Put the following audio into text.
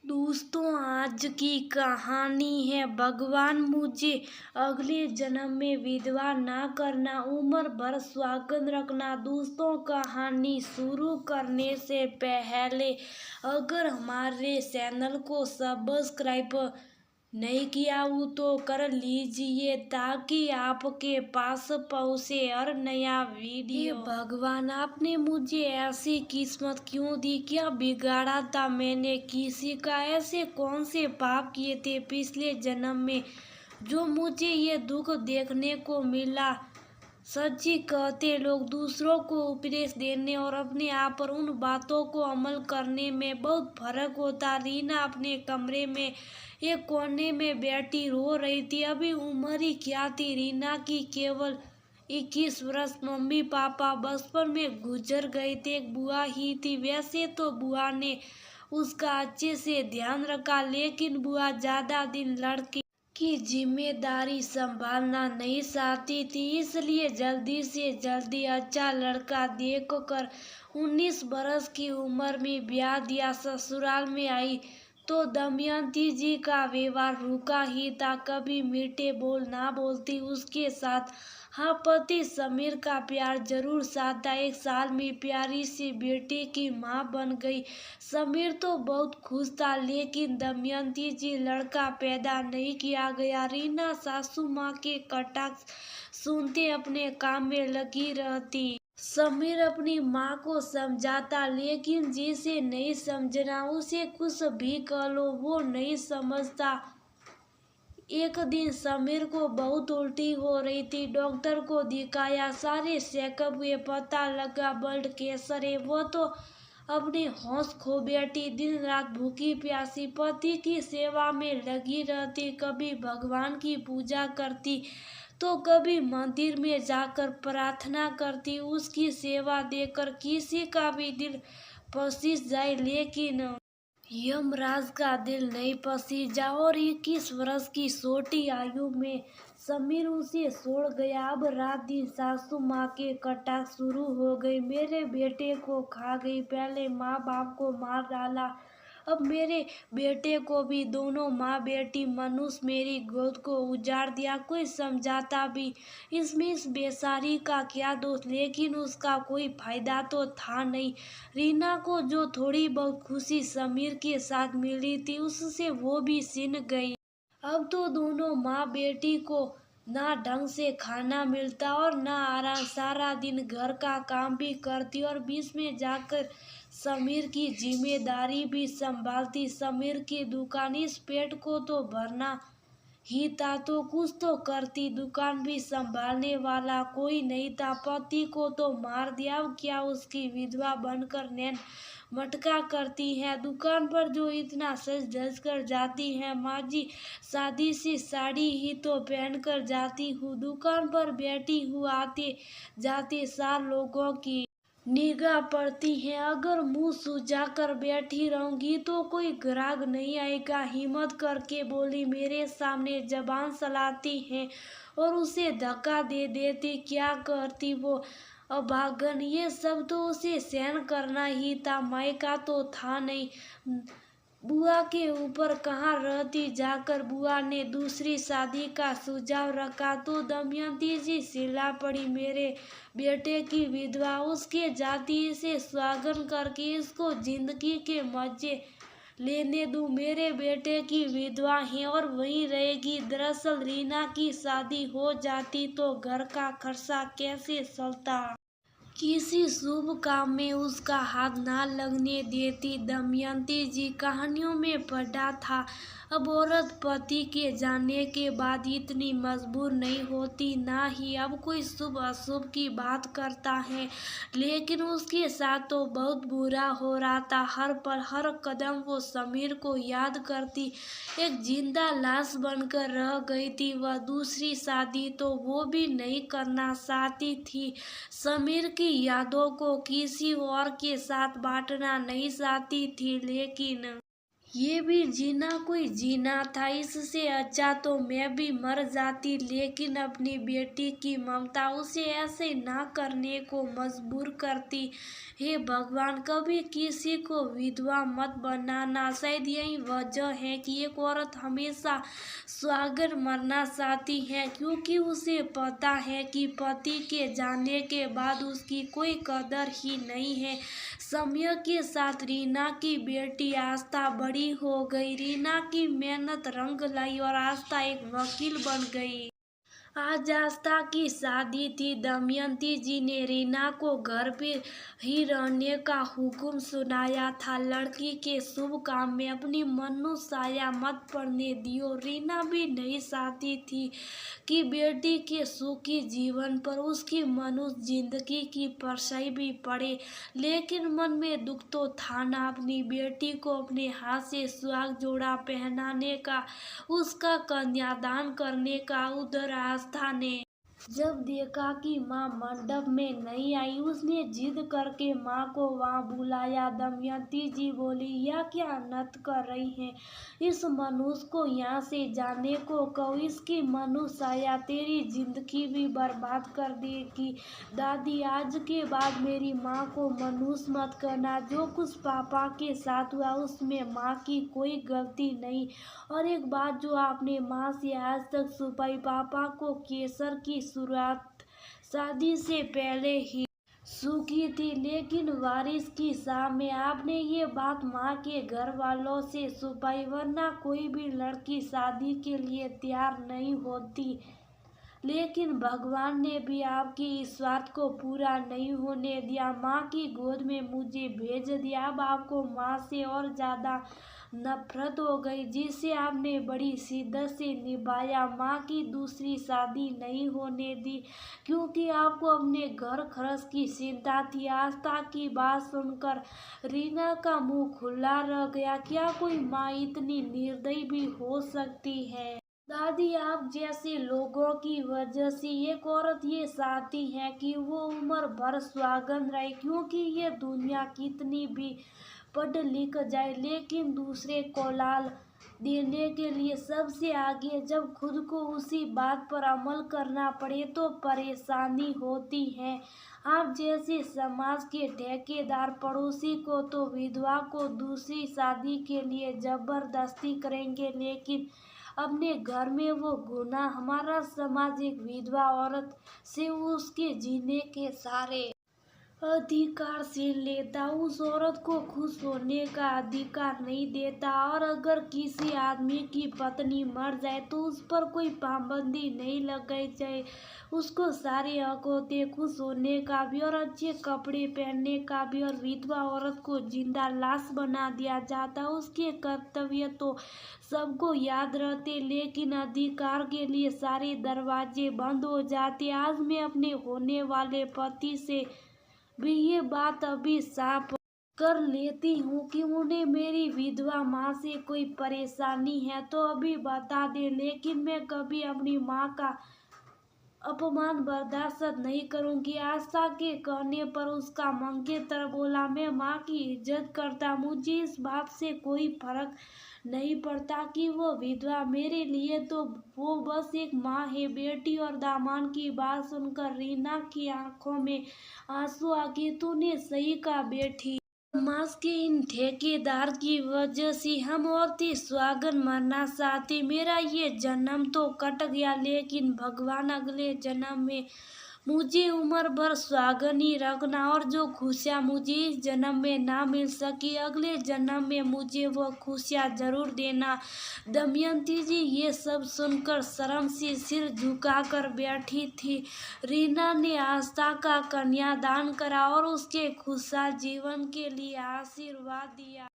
दोस्तों, आज की कहानी है भगवान मुझे अगले जन्म में विधवा ना करना, उम्र भर सुहागन रखना। दोस्तों, कहानी शुरू करने से पहले अगर हमारे चैनल को सब्सक्राइब नहीं किया हो तो कर लीजिए ताकि आपके पास पहुंचे हर नया वीडियो। हे भगवान, आपने मुझे ऐसी किस्मत क्यों दी? क्या बिगाड़ा था मैंने किसी का? ऐसे कौन से पाप किए थे पिछले जन्म में जो मुझे ये दुख देखने को मिला? सच्ची कहते लोग दूसरों को उपदेश देने और अपने आप पर उन बातों को अमल करने में बहुत फर्क होता। रीना अपने कमरे में एक कोने में बैठी रो रही थी। अभी उम्र ही क्या थी रीना की, केवल 21 वर्ष। मम्मी पापा बचपन में गुजर गए थे, एक बुआ ही थी। वैसे तो बुआ ने उसका अच्छे से ध्यान रखा, लेकिन बुआ ज्यादा दिन लड़की की जिम्मेदारी संभालना नहीं चाहती थी, इसलिए जल्दी से जल्दी अच्छा लड़का देखकर 19 बरस की उम्र में ब्याह दिया। ससुराल में आई तो दमयंती जी का व्यवहार रुका ही था, कभी मीठे बोल ना बोलती उसके साथ। हाँ, पति समीर का प्यार जरूर साथ था। 1 साल में प्यारी सी बेटी की माँ बन गई। समीर तो बहुत खुश था, लेकिन दमयंती जी लड़का पैदा नहीं किया गया। रीना सासू माँ के कटाक्ष सुनते अपने काम में लगी रहती। समीर अपनी माँ को समझाता, लेकिन जिसे नहीं समझना उसे कुछ भी कह लो वो नहीं समझता। एक दिन समीर को बहुत उल्टी हो रही थी, डॉक्टर को दिखाया, सारे चेकअप हुए, पता लगा ब्लड कैंसर है। वो तो अपने होश खो बैठी, दिन रात भूखी प्यासी पति की सेवा में लगी रहती। कभी भगवान की पूजा करती तो कभी मंदिर में जाकर प्रार्थना करती। उसकी सेवा देखकर किसी का भी दिल पसीज जाए, लेकिन यमराज का दिल नहीं पसीजा। और 21 वर्ष की छोटी आयु में समीर उसे छोड़ गया। अब रात दिन सासू माँ के कटाक्ष शुरू हो गई। मेरे बेटे को खा गई, पहले माँ बाप को मार डाला, अब मेरे बेटे को भी। दोनों माँ बेटी मनुष्य मेरी गोद को उजाड़ दिया। कोई समझाता भी इसमें इस बेचारी का क्या दोष, लेकिन उसका कोई फायदा तो था नहीं। रीना को जो थोड़ी बहुत खुशी समीर के साथ मिली थी उससे वो भी छिन गई। अब तो दोनों माँ बेटी को ना ढंग से खाना मिलता और ना आराम। सारा दिन घर का काम भी करती और बीच में जाकर समीर की जिम्मेदारी भी संभालती। समीर की दुकान, इस पेट को तो भरना ही था तो कुछ तो करती। दुकान भी संभालने वाला कोई नहीं था, पति को तो मार दिया। अब क्या उसकी विधवा बनकर नैन मटका करती है। दुकान पर जो इतना सज धज कर जाती है, माँ जी सादी सी साड़ी ही तो पहन कर जाती हूँ। दुकान पर बैठी हूँ, आते जाते 4 लोगों की निगाह पड़ती है। अगर मुंह सुजा कर बैठी रहूंगी तो कोई ग्राहक नहीं आएगा। हिम्मत करके बोली, मेरे सामने जबान चलाती है और उसे धक्का दे देती। क्या करती वो अभागन, ये सब तो उसे सहन करना ही था। मायका तो था नहीं, बुआ के ऊपर कहाँ रहती। जाकर बुआ ने दूसरी शादी का सुझाव रखा तो दमयंती जी चिल्ला पड़ी, मेरे बेटे की विधवा उसके जाति से स्वागत करके इसको जिंदगी के मजे लेने दूं। मेरे बेटे की विधवा है और वहीं रहेगी। दरअसल रीना की शादी हो जाती तो घर का खर्चा कैसे चलता, किसी शुभ काम में उसका हाथ ना लगने देती। दमयंती जी कहानियों में पढ़ा था, अब औरत पति के जाने के बाद इतनी मजबूर नहीं होती, ना ही अब कोई शुभ अशुभ की बात करता है। लेकिन उसके साथ तो बहुत बुरा हो रहा था। हर पल हर कदम वो समीर को याद करती, एक जिंदा लाश बनकर रह गई थी। वह दूसरी शादी तो वो भी नहीं करना चाहती थी। समीर की यादों को किसी और के साथ बांटना नहीं चाहती थी, लेकिन ये भी जीना कोई जीना था, इससे अच्छा तो मैं भी मर जाती, लेकिन अपनी बेटी की ममता उसे ऐसे ना करने को मजबूर करती। हे भगवान, कभी किसी को विधवा मत बनाना। शायद यही वजह है कि एक औरत हमेशा स्वागर मरना चाहती है, क्योंकि उसे पता है कि पति के जाने के बाद उसकी कोई कदर ही नहीं है। समय के साथ रीना की बेटी आस्था बड़ी हो गई। रीना की मेहनत रंग लाई और आस्था एक वकील बन गई। आज आस्था की शादी थी। दमयंती जी ने रीना को घर पे ही रहने का हुक्म सुनाया था। लड़की के शुभ काम में अपनी मनुष्य मत पड़ने दियो। रीना भी नहीं चाहती थी कि बेटी के सुखी जीवन पर उसकी मनुष्य जिंदगी की परछाई भी पड़े, लेकिन मन में दुख तो था ना। अपनी बेटी को अपने हाथ से सुहाग जोड़ा पहनाने का, उसका कन्यादान करने का उधर आस्था ने जब देखा कि माँ मंडप में नहीं आई, उसने जिद करके माँ को वहाँ बुलाया। दमयंती जी बोली, यह क्या अनर्थ कर रही हैं? इस मनुष्य को यहाँ से जाने को कहो। इसकी मनुष्य तेरी जिंदगी भी बर्बाद कर देगी। दादी, आज के बाद मेरी माँ को मनुष्य मत करना। जो कुछ पापा के साथ हुआ उसमें माँ की कोई गलती नहीं। और एक बात जो आपने माँ से आज तक छुपाई, पापा को कैंसर की शुरुआत शादी से पहले ही सूखी थी, लेकिन बारिश की शाह में आपने ये बात माँ के घर वालों से छुपाई, वरना कोई भी लड़की शादी के लिए तैयार नहीं होती। लेकिन भगवान ने भी आपकी इस स्वार्थ को पूरा नहीं होने दिया। माँ की गोद में मुझे भेज दिया। अब आपको माँ से और ज्यादा नफरत हो गई, जिसे आपने बड़ी शिद्दत से निभाया। माँ की दूसरी शादी नहीं होने दी, क्योंकि आपको अपने घर खर्च की चिंता थी। आस्था की बात सुनकर रीना का मुंह खुला रह गया। क्या कोई माँ इतनी निर्दयी भी हो सकती है? दादी, आप जैसे लोगों की वजह से एक औरत ये चाहती है कि वो उम्र भर सुहागन रहे, क्योंकि ये दुनिया कितनी भी पढ़ लिख जाए, लेकिन दूसरे को लाल देने के लिए सबसे आगे जब खुद को उसी बात पर अमल करना पड़े तो परेशानी होती है। आप जैसे समाज के ठेकेदार पड़ोसी को तो विधवा को दूसरी शादी के लिए जबरदस्ती करेंगे, लेकिन अपने घर में वो गुनाह। हमारा समाज एक विधवा औरत से उसके जीने के सारे अधिकार छीन लेता, उस औरत को खुश होने का अधिकार नहीं देता। और अगर किसी आदमी की पत्नी मर जाए तो उस पर कोई पाबंदी नहीं लगाई जाए। उसको सारे हक होते, खुश होने का भी और अच्छे कपड़े पहनने का भी। और विधवा औरत को जिंदा लाश बना दिया जाता। उसके कर्तव्य तो सबको याद रहते, लेकिन अधिकार के लिए सारे दरवाजे बंद हो जाते। आज मैं अपने होने वाले पति से भी ये बात अभी साफ कर लेती हूँ कि उन्हें मेरी विधवा माँ से कोई परेशानी है तो अभी बता दे, लेकिन मैं कभी अपनी माँ का अपमान बर्दाश्त नहीं करूंगी। आशा के कहने पर उसका मंगेतर बोला, मैं माँ की इज्जत करता, मुझे इस बात से कोई फर्क नहीं पड़ता कि वो विधवा, मेरे लिए तो वो बस एक माँ है। बेटी और दामाद की बात सुनकर रीना की आंखों में आंसू आ गए। तूने सही कहा बेटी, समाज के इन ठेकेदार की वजह से हम औरतें सुहागन मरना चाहती। मेरा ये जन्म तो कट गया, लेकिन भगवान अगले जन्म में मुझे उम्र भर सुहागन ही रखना। और जो खुशियाँ मुझे इस जन्म में ना मिल सकी, अगले जन्म में मुझे वो खुशियाँ जरूर देना। दमयंती जी ये सब सुनकर शर्म से सिर झुकाकर बैठी थी। रीना ने आस्था का कन्यादान करा और उसके खुशहाल जीवन के लिए आशीर्वाद दिया।